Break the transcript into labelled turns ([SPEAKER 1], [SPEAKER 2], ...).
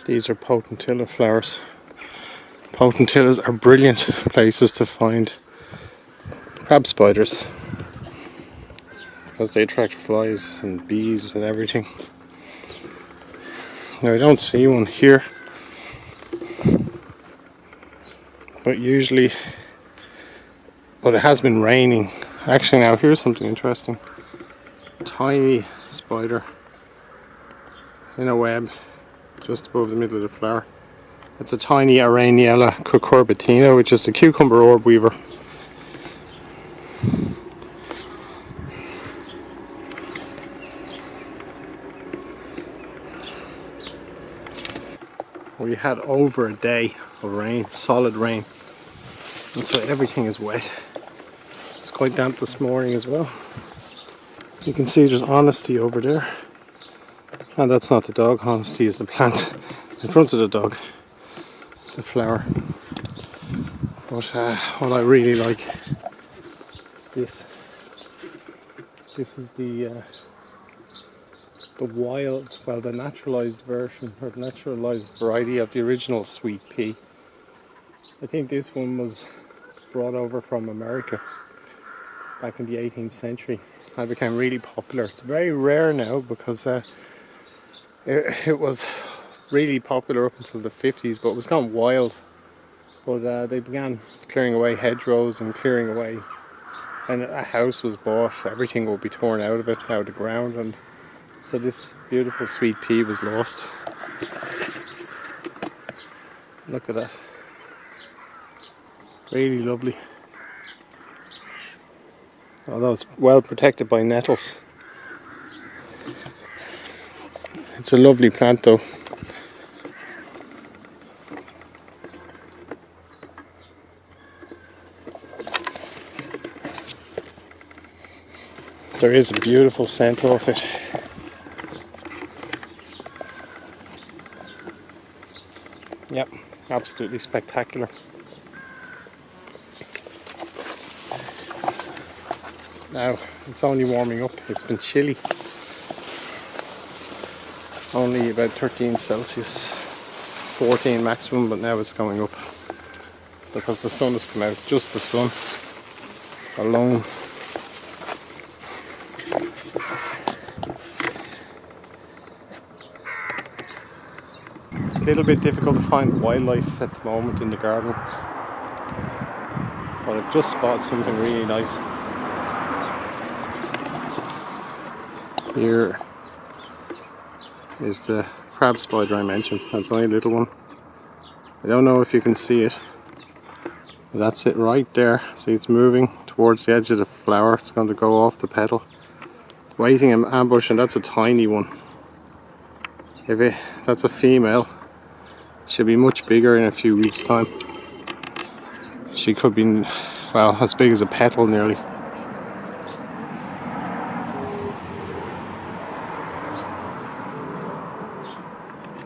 [SPEAKER 1] These are potentilla flowers. Potentillas are brilliant places to find crab spiders because they attract flies and bees and everything. Now I don't see one here, but it has been raining. Actually, now here's something interesting. Tiny spider in a web just above the middle of the flower. It's a tiny Araneella cucurbitina, which is the cucumber orb weaver. We had over a day of rain, solid rain. That's why everything is wet. It's quite damp this morning as well. You can see there's honesty over there. And that's not the dog, honesty is the plant in front of the dog, the flower. But what I really like is this. This is the naturalized version, or the naturalized variety of the original sweet pea. I think this one was brought over from America back in the 18th century. It became really popular. It's very rare now because it was really popular up until the 50s, but it was gone wild. But they began clearing away hedgerows and clearing away, and a house was bought. Everything would be torn out of it, out of the ground, and so this beautiful sweet pea was lost. Look at that. Really lovely. Although it's well protected by nettles. It's a lovely plant though. There is a beautiful scent off it. Yep, absolutely spectacular. Now, it's only warming up. It's been chilly. Only about 13 Celsius, 14 maximum, but now it's going up because the sun has come out. Just the sun alone. A little bit difficult to find wildlife at the moment in the garden, but I've just spotted something really nice. Here is the crab spider I mentioned. That's only a little one. I don't know if you can see it, but that's it right there. See, it's moving towards the edge of the flower. It's going to go off the petal, waiting in ambush, and that's a tiny one. That's a female. She'll be much bigger in a few weeks' time. She could be, well, as big as a petal nearly.